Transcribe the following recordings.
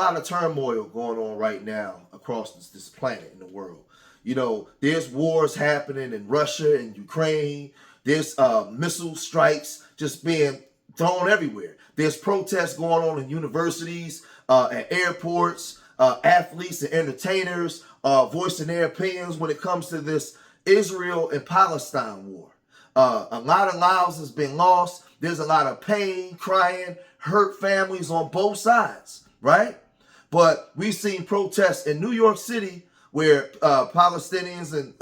lot of turmoil going on right now across this planet in the world. You know, there's wars happening in Russia and Ukraine. There's missile strikes just being thrown everywhere. There's protests going on in universities, at airports, athletes and entertainers voicing their opinions when it comes to this Israel and Palestine war. A lot of lives has been lost. There's a lot of pain, crying, hurt families on both sides, right? But we've seen protests in New York City where Palestinians and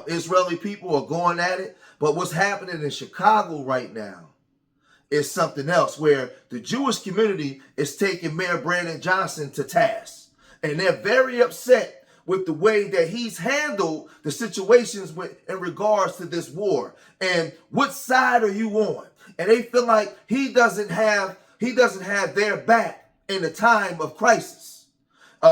Israeli people are going at it. But what's happening in Chicago right now is something else, where the Jewish community is taking Mayor Brandon Johnson to task. And they're very upset with the way that he's handled the situations in regards to this war. And what side are you on? And they feel like he doesn't have their back in the time of crisis.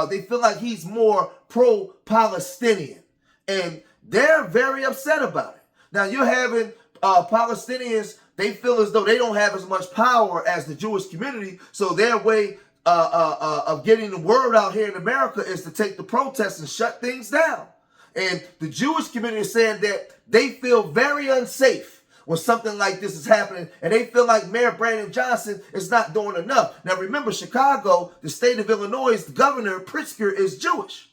They feel like he's more pro-Palestinian. And they're very upset about it. Now you're having Palestinians, they feel as though they don't have as much power as the Jewish community. So their way of getting the word out here in America is to take the protests and shut things down. And the Jewish community is saying that they feel very unsafe when something like this is happening, and they feel like Mayor Brandon Johnson is not doing enough. Now remember, Chicago, the state of Illinois, the governor, Pritzker, is Jewish.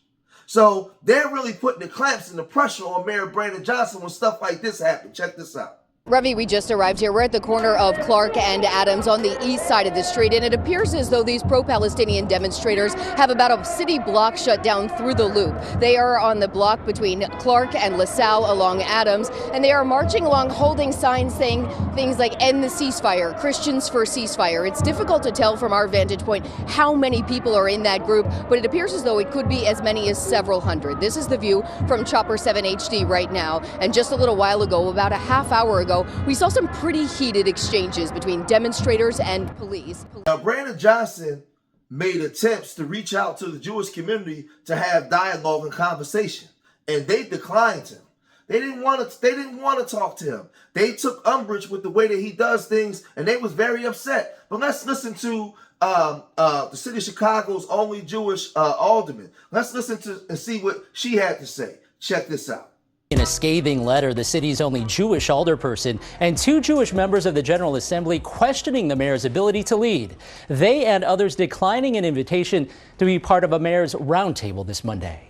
So they're really putting the clamps and the pressure on Mayor Brandon Johnson when stuff like this happens. Check this out. Ravi, we just arrived here. We're at the corner of Clark and Adams on the east side of the street, and it appears as though these pro-Palestinian demonstrators have about a city block shut down through the loop. They are on the block between Clark and LaSalle along Adams, and they are marching along holding signs saying things like "End the ceasefire," "Christians for ceasefire." It's difficult to tell from our vantage point how many people are in that group, but it appears as though it could be as many as several hundred. This is the view from Chopper 7 HD right now, and just a little while ago, about a half hour ago, we saw some pretty heated exchanges between demonstrators and police. Now, Brandon Johnson made attempts to reach out to the Jewish community to have dialogue and conversation, and they declined him. They didn't want to talk to him. They took umbrage with the way that he does things, and they was very upset. But let's listen to the city of Chicago's only Jewish alderman. Let's listen to and see what she had to say. Check this out. In a scathing letter, the city's only Jewish alderperson and two Jewish members of the General Assembly questioning the mayor's ability to lead. They and others declining an invitation to be part of a mayor's roundtable this Monday.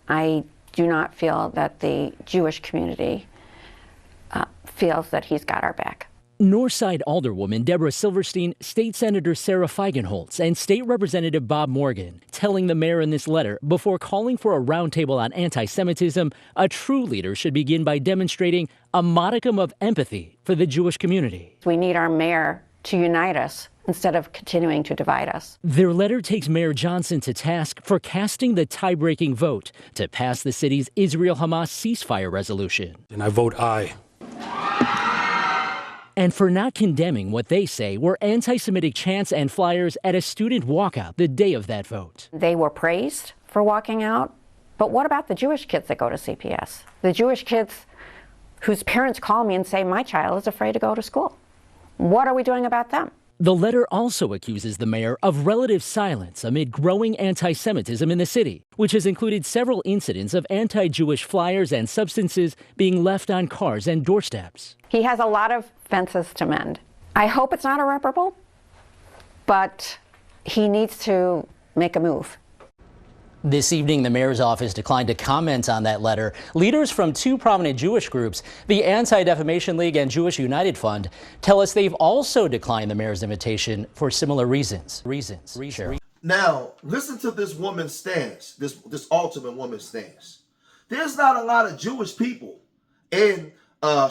I do not feel that the Jewish community feels that he's got our back. Northside Alderwoman Deborah Silverstein, State Senator Sarah Feigenholtz, and State Representative Bob Morgan telling the mayor in this letter before calling for a roundtable on anti-Semitism, a true leader should begin by demonstrating a modicum of empathy for the Jewish community. We need our mayor to unite us instead of continuing to divide us. Their letter takes Mayor Johnson to task for casting the tie-breaking vote to pass the city's Israel-Hamas ceasefire resolution. And I vote aye. And for not condemning what they say were anti-Semitic chants and flyers at a student walkout the day of that vote. They were praised for walking out, but what about the Jewish kids that go to CPS? The Jewish kids whose parents call me and say, my child is afraid to go to school. What are we doing about them? The letter also accuses the mayor of relative silence amid growing anti-Semitism in the city, which has included several incidents of anti-Jewish flyers and substances being left on cars and doorsteps. He has a lot of fences to mend. I hope it's not irreparable, but he needs to make a move. This evening, the mayor's office declined to comment on that letter. Leaders from two prominent Jewish groups, the Anti-Defamation League and Jewish United Fund, tell us they've also declined the mayor's invitation for similar reasons. Now, listen to this woman's stance, this ultimate woman's stance. There's not a lot of Jewish people in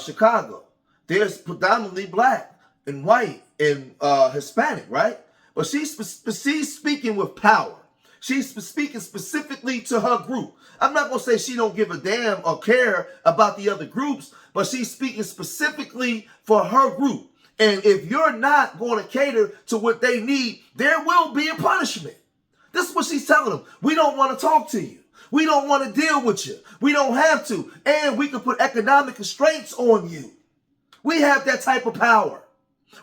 Chicago. There's predominantly black and white and Hispanic, right? But she's speaking with power. She's speaking specifically to her group. I'm not going to say she don't give a damn or care about the other groups, but she's speaking specifically for her group. And if you're not going to cater to what they need, there will be a punishment. This is what she's telling them. We don't want to talk to you. We don't want to deal with you. We don't have to. And we can put economic constraints on you. We have that type of power.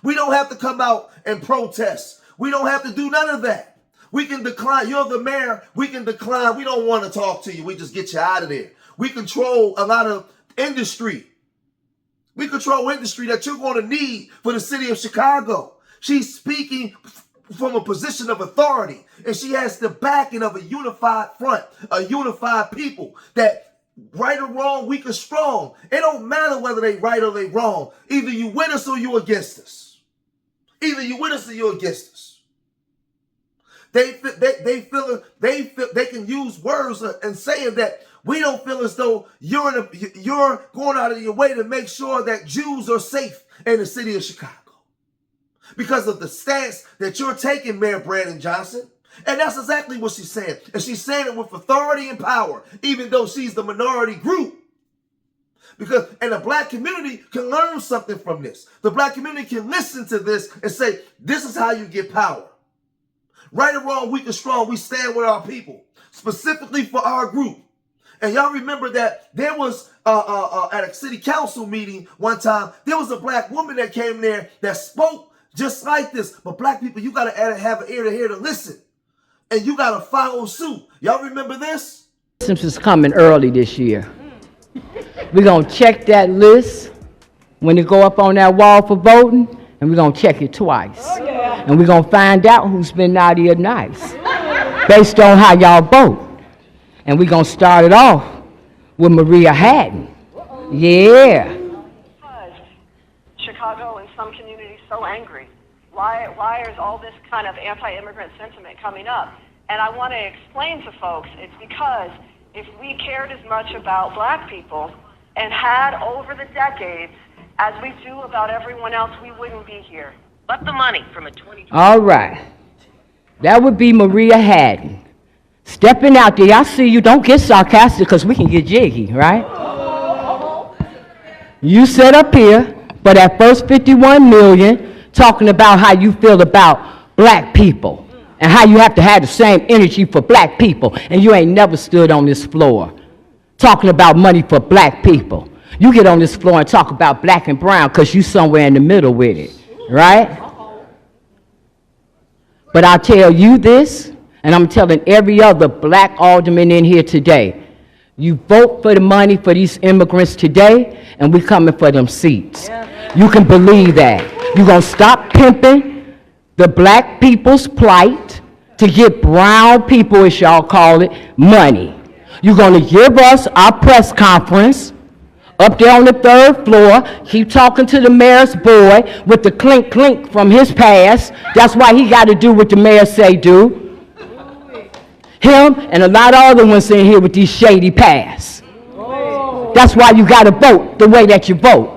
We don't have to come out and protest. We don't have to do none of that. We can decline. You're the mayor. We can decline. We don't want to talk to you. We just get you out of there. We control a lot of industry. We control industry that you're going to need for the city of Chicago. She's speaking from a position of authority, and she has the backing of a unified front, a unified people that right or wrong, weak or strong. It don't matter whether they right or they wrong. Either you with us or you against us. Either you with us or you against us. They feel they can use words and saying that we don't feel as though you're going out of your way to make sure that Jews are safe in the city of Chicago because of the stance that you're taking, Mayor Brandon Johnson. And that's exactly what she's saying. And she's saying it with authority and power, even though she's the minority group. And the black community can learn something from this. The black community can listen to this and say, this is how you get power. Right or wrong, weak or strong, we stand with our people, specifically for our group. And y'all remember that there was, at a city council meeting one time, there was a black woman that came there that spoke just like this. But black people, you got to have an ear to hear to listen. And you got to follow suit. Y'all remember this? Simpsons coming early this year. We're going to check that list when it go up on that wall for voting, and we're going to check it twice. Oh, yeah. And we're going to find out who's been naughty or nice based on how y'all vote. And we're going to start it off with Maria Haddon. Yeah. Because Chicago and some communities so angry. Why is all this kind of anti-immigrant sentiment coming up? And I want to explain to folks, it's because if we cared as much about black people and had over the decades as we do about everyone else, we wouldn't be here. But the money from a 2020. All right. That would be Maria Haddon. Stepping out there, I see you. Don't get sarcastic because we can get jiggy, right? You sit up here for that first 51 million talking about how you feel about black people and how you have to have the same energy for black people, and you ain't never stood on this floor talking about money for black people. You get on this floor and talk about black and brown because you somewhere in the middle with it, right? But I'll tell you this, and I'm telling every other black alderman in here today, you vote for the money for these immigrants today, and we coming for them seats. You can believe that. You're going to stop pimping the black people's plight to get brown people, as y'all call it, money. You're going to give us our press conference up there on the 3rd floor, keep talking to the mayor's boy with the clink clink from his past. That's why he got to do what the mayor say do. Him and a lot of other ones in here with these shady pasts. That's why you got to vote the way that you vote.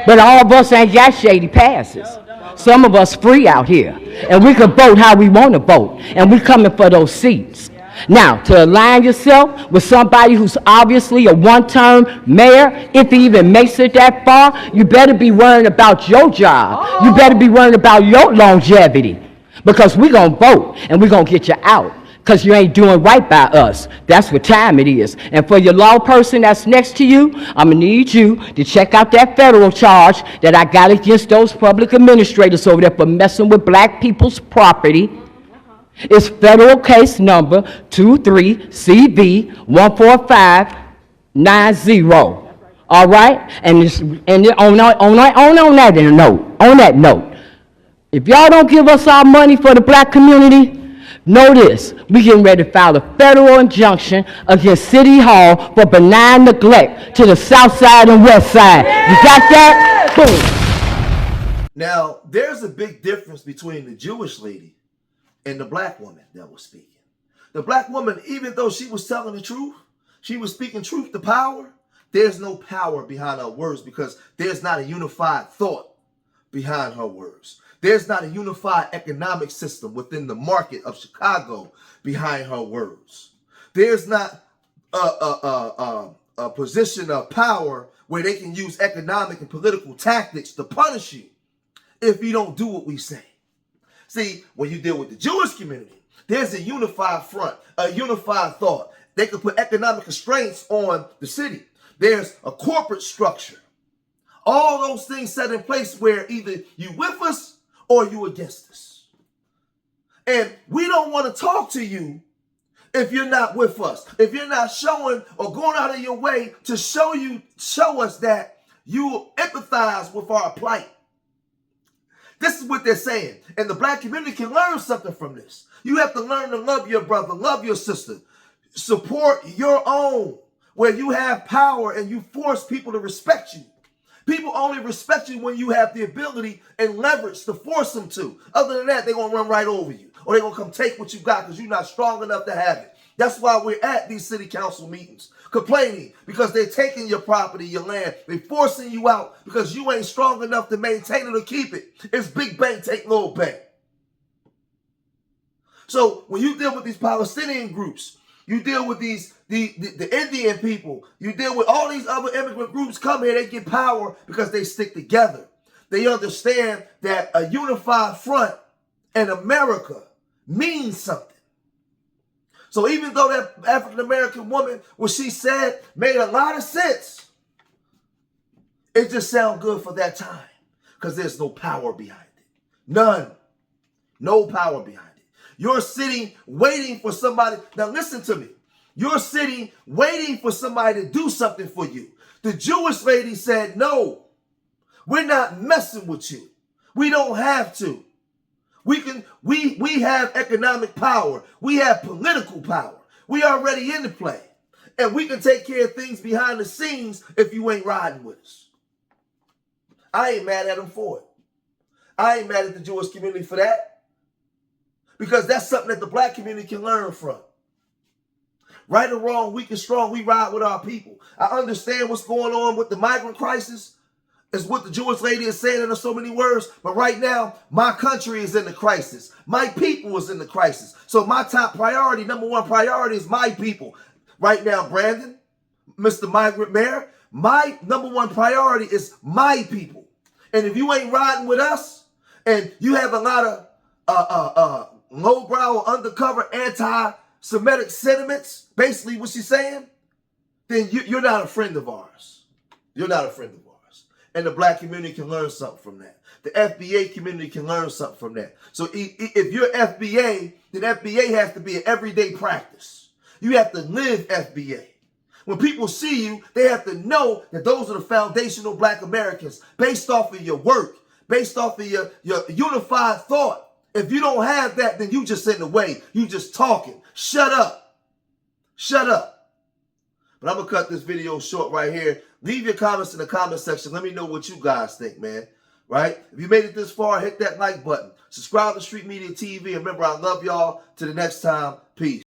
But all of us ain't got shady passes. Some of us free out here, and we can vote how we want to vote, and we coming for those seats. Now, to align yourself with somebody who's obviously a one-term mayor, if he even makes it that far, you better be worrying about your job. You better be worrying about your longevity, because we're going to vote, and we're going to get you out, because you ain't doing right by us. That's what time it is. And for your law person that's next to you, I'm going to need you to check out that federal charge that I got against those public administrators over there for messing with black people's property. It's federal case number 23CV14590. All right? And on that note, if y'all don't give us our money for the black community, know this, we getting ready to file a federal injunction against City Hall for benign neglect to the south side and west side. You got that? Boom. Now, there's a big difference between the Jewish lady and the black woman that was speaking. The black woman, even though she was telling the truth, she was speaking truth to power, there's no power behind her words because there's not a unified thought behind her words. There's not a unified economic system within the market of Chicago behind her words. There's not a position of power where they can use economic and political tactics to punish you if you don't do what we say. See, when you deal with the Jewish community, there's a unified front, a unified thought. They can put economic constraints on the city. There's a corporate structure. All those things set in place where either you with us or you against us. And we don't want to talk to you if you're not with us. If you're not showing or going out of your way to show us that you empathize with our plight. This is what they're saying. And the black community can learn something from this. You have to learn to love your brother, love your sister. Support your own, where you have power and you force people to respect you. People only respect you when you have the ability and leverage to force them to. Other than that, they're going to run right over you. Or they're going to come take what you got because you're not strong enough to have it. That's why we're at these city council meetings, complaining because they're taking your property, your land. They're forcing you out because you ain't strong enough to maintain it or keep it. It's big bank take little bank. So when you deal with these Palestinian groups, you deal with the Indian people, you deal with all these other immigrant groups come here, they get power because they stick together. They understand that a unified front in America means something. So even though that African-American woman, what she said made a lot of sense, it just sounds good for that time because there's no power behind it. None. No power behind it. You're sitting waiting for somebody. Now listen to me. You're sitting waiting for somebody to do something for you. The Jewish lady said, no, we're not messing with you. We don't have to. We have economic power. We have political power. We already in the play. And we can take care of things behind the scenes if you ain't riding with us. I ain't mad at them for it. I ain't mad at the Jewish community for that. Because that's something that the black community can learn from. Right or wrong, weak and strong, we ride with our people. I understand what's going on with the migrant crisis. Is what the Jewish lady is saying in so many words. But right now, my country is in the crisis. My people is in the crisis. So my top priority, number one priority is my people. Right now, Brandon, Mr. Migrant Mayor, my number one priority is my people. And if you ain't riding with us and you have a lot of lowbrow or undercover anti-Semitic sentiments, basically what she's saying, then you're not a friend of ours. You're not a friend of ours. And the black community can learn something from that. The FBA community can learn something from that. So if you're FBA, then FBA has to be an everyday practice. You have to live FBA. When people see you, they have to know that those are the foundational black Americans based off of your work, based off of your unified thought. If you don't have that, then you just in the way. You just talking. Shut up. Shut up. But I'm going to cut this video short right here. Leave your comments in the comment section. Let me know what you guys think, man. Right? If you made it this far, hit that like button. Subscribe to Street Media TV. And remember, I love y'all. Till the next time, peace.